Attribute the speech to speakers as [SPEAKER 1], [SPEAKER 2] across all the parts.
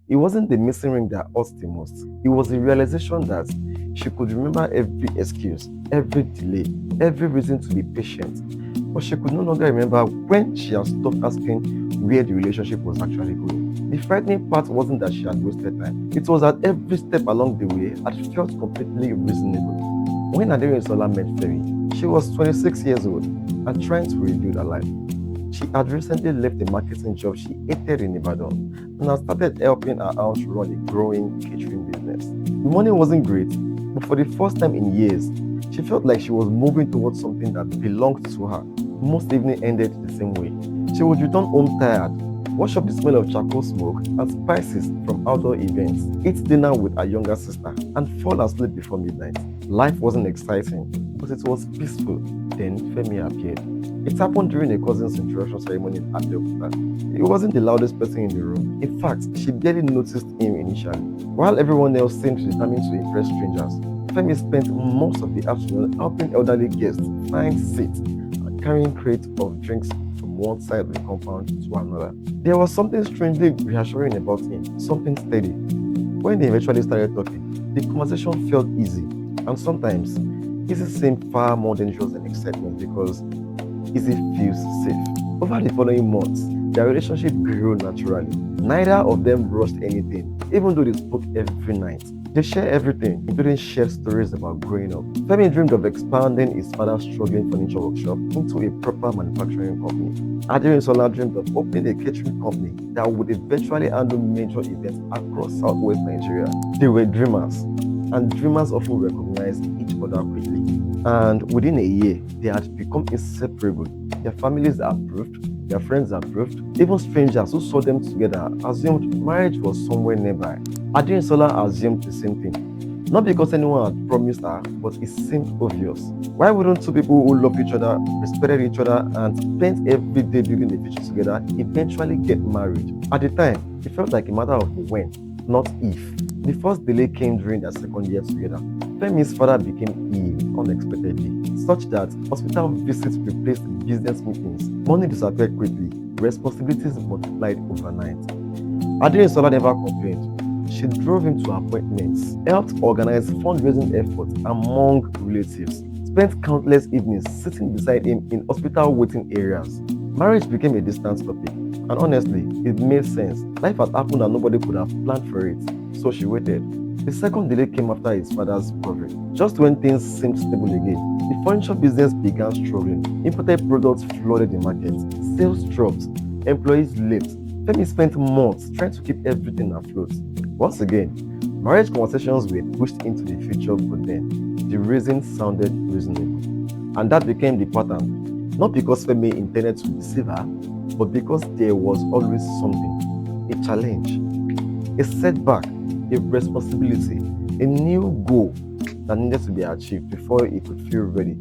[SPEAKER 1] It wasn't the missing ring that hurt the most. It was the realization that she could remember every excuse, every delay, every reason to be patient, but she could no longer remember when she had stopped asking where the relationship was actually going. The frightening part wasn't that she had wasted time, it was that every step along the way had felt completely reasonable. When Aderinsola met Femi, she was 26 years old and trying to rebuild her life. She had recently left a marketing job she hated in Ibadan and had started helping her aunt run a growing catering business. The money wasn't great, but for the first time in years, she felt like she was moving towards something that belonged to her. Most evenings ended the same way. She would return home tired, wash up the smell of charcoal smoke and spices from outdoor events, eat dinner with her younger sister, and fall asleep before midnight. Life wasn't exciting, but it was peaceful. Then Femi appeared. It happened during a cousin's introduction ceremony at Abeokuta. He wasn't the loudest person in the room. In fact, she barely noticed him initially. While everyone else seemed determined to impress strangers, Femi spent most of the afternoon helping elderly guests find seats and carrying crates of drinks from one side of the compound to another. There was something strangely reassuring about him, something steady. When they eventually started talking, the conversation felt easy, and sometimes easy seemed far more dangerous than excitement because easy feels safe. Over the following months, their relationship grew naturally. Neither of them rushed anything, even though they spoke every night. They share everything, including shared stories about growing up. Femi dreamed of expanding his father's struggling furniture workshop into a proper manufacturing company. Aderinsola dreamed of opening a catering company that would eventually handle major events across southwest Nigeria. They were dreamers, and dreamers often recognize each other quickly. And within a year, they had become inseparable. Their families approved, their friends approved, even strangers who saw them together assumed marriage was somewhere nearby. Aderinsola assumed the same thing. Not because anyone had promised her, but it seemed obvious. Why wouldn't two people who loved each other, respected each other, and spent every day building the future together eventually get married? At the time, it felt like a matter of when, not if. The first delay came during their second year together. Femi's father became ill unexpectedly, such that hospital visits replaced business meetings. Money disappeared quickly, responsibilities multiplied overnight. Aderinsola never complained. She drove him to appointments, helped organize fundraising efforts among relatives, spent countless evenings sitting beside him in hospital waiting areas. Marriage became a distant topic, and honestly, it made sense. Life had happened and nobody could have planned for it, so she waited. The second delay came after his father's recovery. Just when things seemed stable again, the furniture business began struggling. Imported products flooded the market, sales dropped, employees left. Femi spent months trying to keep everything afloat. Once again, marriage conversations were pushed into the future, but then the reason sounded reasonable. And that became the pattern. Not because Femi intended to deceive her, but because there was always something, a challenge, a setback, a responsibility, a new goal that needed to be achieved before he could feel ready.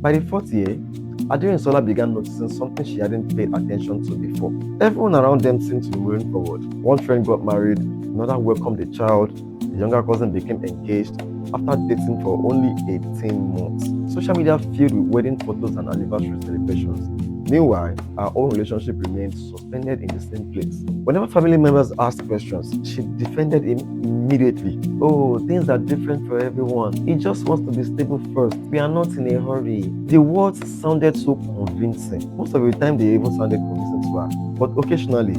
[SPEAKER 1] By the fourth year, Aderinsola began noticing something she hadn't paid attention to before. Everyone around them seemed to be moving forward. One friend got married, another welcomed a child, the younger cousin became engaged after dating for only 18 months. Social media filled with wedding photos and anniversary celebrations. Meanwhile, our own relationship remained suspended in the same place. Whenever family members asked questions, she defended him immediately. Oh, things are different for everyone. He just wants to be stable first. We are not in a hurry. The words sounded so convincing. Most of the time, they even sounded convincing to her. But occasionally,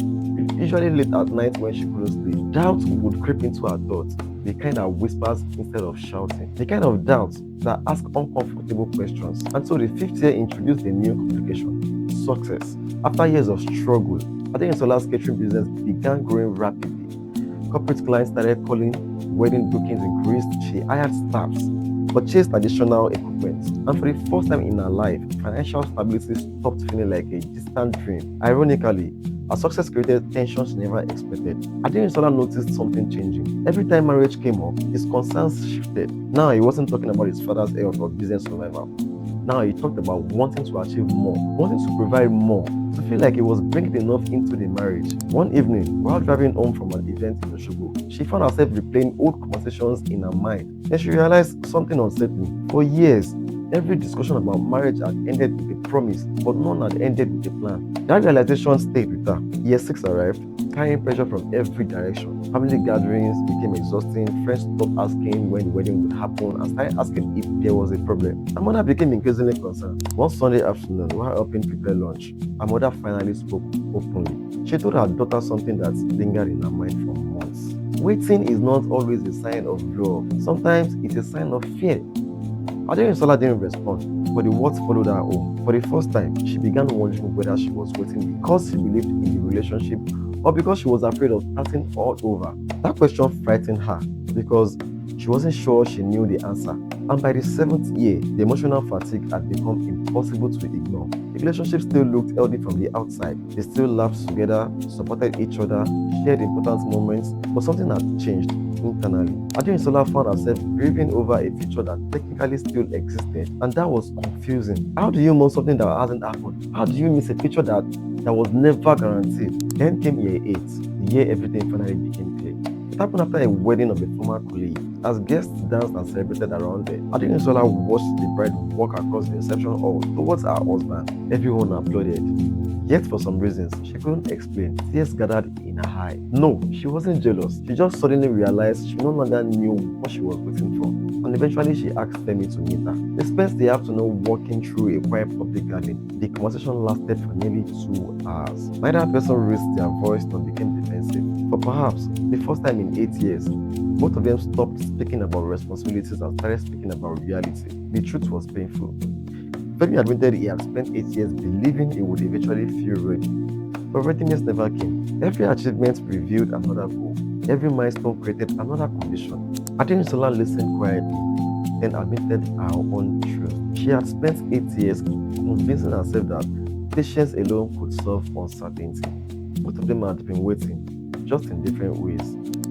[SPEAKER 1] usually late at night when she couldn't sleep, doubt would creep into her thoughts. The kind that whispers instead of shouting. The kind of doubts that ask uncomfortable questions. And so the fifth year introduced a new complication: success. After years of struggle, Aderinsola's catering business began growing rapidly. Corporate clients started calling, wedding bookings increased, she hired staffs, but chased additional equipment. And for the first time in her life, financial stability stopped feeling like a distant dream. Ironically, her success created tensions she never expected. Aderinsola noticed something changing. Every time marriage came up, his concerns shifted. Now he wasn't talking about his father's health or business survival. Now he talked about wanting to achieve more, wanting to provide more, to feel like he was bringing enough into the marriage. One evening, while driving home from an event in Oshogo, she found herself replaying old conversations in her mind. Then she realized something unsettling. For years, Every discussion about marriage had ended with a promise, but none had ended with a plan. That realization stayed with her. Year 6 arrived, carrying pressure from every direction. Family gatherings became exhausting. Friends stopped asking when the wedding would happen and started asking if there was a problem. Her mother became increasingly concerned. One Sunday afternoon, while helping prepare lunch, her mother finally spoke openly. She told her daughter something that lingered in her mind for months. Waiting is not always a sign of love. Sometimes it's a sign of fear. Aderinsola didn't respond, but the words followed her home. For the first time, she began wondering whether she was waiting because she believed in the relationship or because she was afraid of starting all over. That question frightened her because she wasn't sure she knew the answer. And by the 7th year, the emotional fatigue had become impossible to ignore. The relationship still looked healthy from the outside. They still laughed together, supported each other, shared important moments, but something had changed internally. Aderinsola found herself grieving over a future that technically still existed, and that was confusing. How do you mourn something that hasn't happened? How do you miss a future that was never guaranteed? Then came year 8, the year everything finally became clear. It happened after a wedding of a former colleague. As guests danced and celebrated around her, Aderinsola watched the bride walk across the reception hall towards her husband. Everyone applauded. Yet for some reasons, she couldn't explain. Tears gathered in her eye. No, she wasn't jealous. She just suddenly realized she no longer knew what she was waiting for. And eventually she asked Femi to meet her. They spent the afternoon walking through a quiet public garden. The conversation lasted for nearly 2 hours. Neither person raised their voice nor became defensive. For perhaps the first time in 8 years, both of them stopped speaking about responsibilities and started speaking about reality. The truth was painful. Femi admitted he had spent 8 years believing he would eventually feel ready. But readiness never came. Every achievement revealed another goal. Every milestone created another condition. Aderinsola listened quietly, then admitted her own truth. She had spent 8 years convincing herself that patience alone could solve uncertainty. Both of them had been waiting, just in different ways.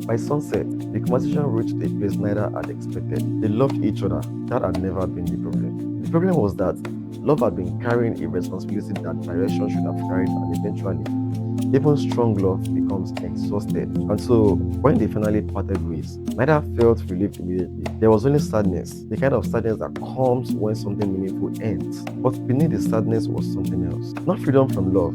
[SPEAKER 1] By sunset, the conversation reached a place neither had expected. They loved each other. That had never been the problem. The problem was that love had been carrying a responsibility that direction should have carried, and eventually, even strong love becomes exhausted. And so, when they finally parted ways, neither felt relieved immediately. There was only sadness, the kind of sadness that comes when something meaningful ends. But beneath the sadness was something else. Not freedom from love,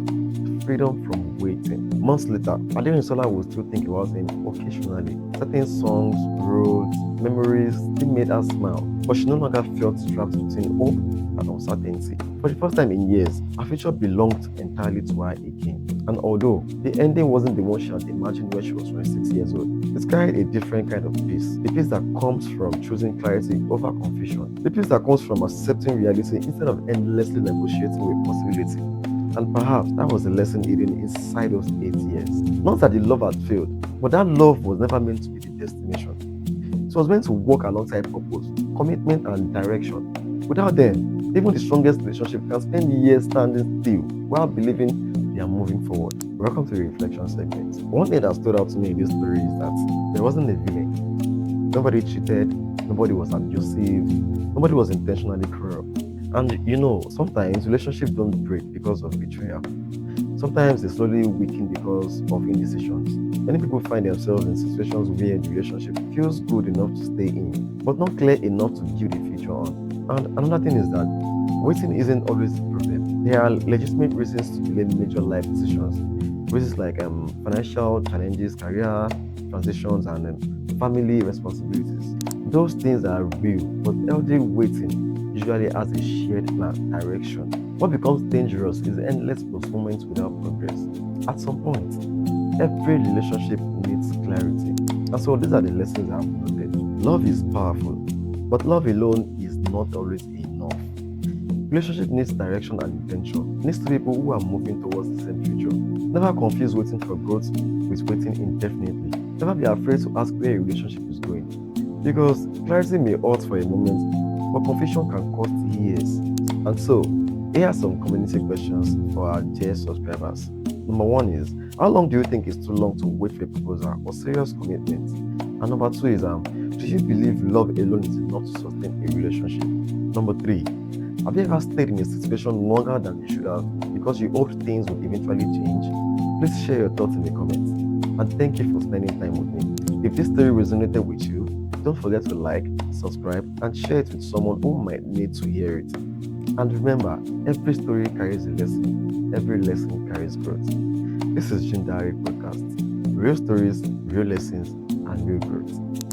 [SPEAKER 1] freedom from waiting. Months later, Aderinsola would still think about him occasionally. Certain songs, roads, memories still made her smile, but she no longer felt trapped between hope and uncertainty. For the first time in years, her future belonged entirely to her again. And although the ending wasn't the one she had imagined when she was 26 years old, it carried a different kind of peace. The peace that comes from choosing clarity over confusion. The peace that comes from accepting reality instead of endlessly negotiating with possibility. And perhaps that was the lesson hidden inside those 8 years. Not that the love had failed, but that love was never meant to be the destination. It was meant to walk alongside purpose, commitment, and direction. Without them, even the strongest relationship can spend years standing still while believing they are moving forward. Welcome to the reflection segment. One thing that stood out to me in this story is that there wasn't a villain. Nobody cheated, nobody was abusive, nobody was intentionally cruel. And sometimes relationships don't break because of betrayal. Sometimes they slowly weaken because of indecisions. Many people find themselves in situations where the relationship feels good enough to stay in, but not clear enough to build the future on. And another thing is that waiting isn't always the problem. There are legitimate reasons to delay major life decisions. Reasons like financial challenges, career transitions, and family responsibilities. Those things are real, but healthy waiting usually has a shared plan, direction. What becomes dangerous is endless postponement without progress. At some point, every relationship needs clarity. And so these are the lessons I've noted. Love is powerful, but love alone is not always enough. Relationship needs direction and intention. It needs two people who are moving towards the same future. Never confuse waiting for growth with waiting indefinitely. Never be afraid to ask where a relationship is going. Because clarity may hurt for a moment, but confusion can cost years. And so, here are some community questions for our dear subscribers. Number 1 is, how long do you think is too long to wait for a proposal or serious commitment? And number 2 is, do you believe love alone is enough to sustain a relationship? Number 3, have you ever stayed in a situation longer than you should have because you hoped things would eventually change? Please share your thoughts in the comments. And thank you for spending time with me. If this story resonated with you, Don't forget to like, subscribe, and share it with someone who might need to hear it. And remember, every story carries a lesson, every lesson carries growth. This is Jindari Podcast. Real stories, real lessons, and real growth.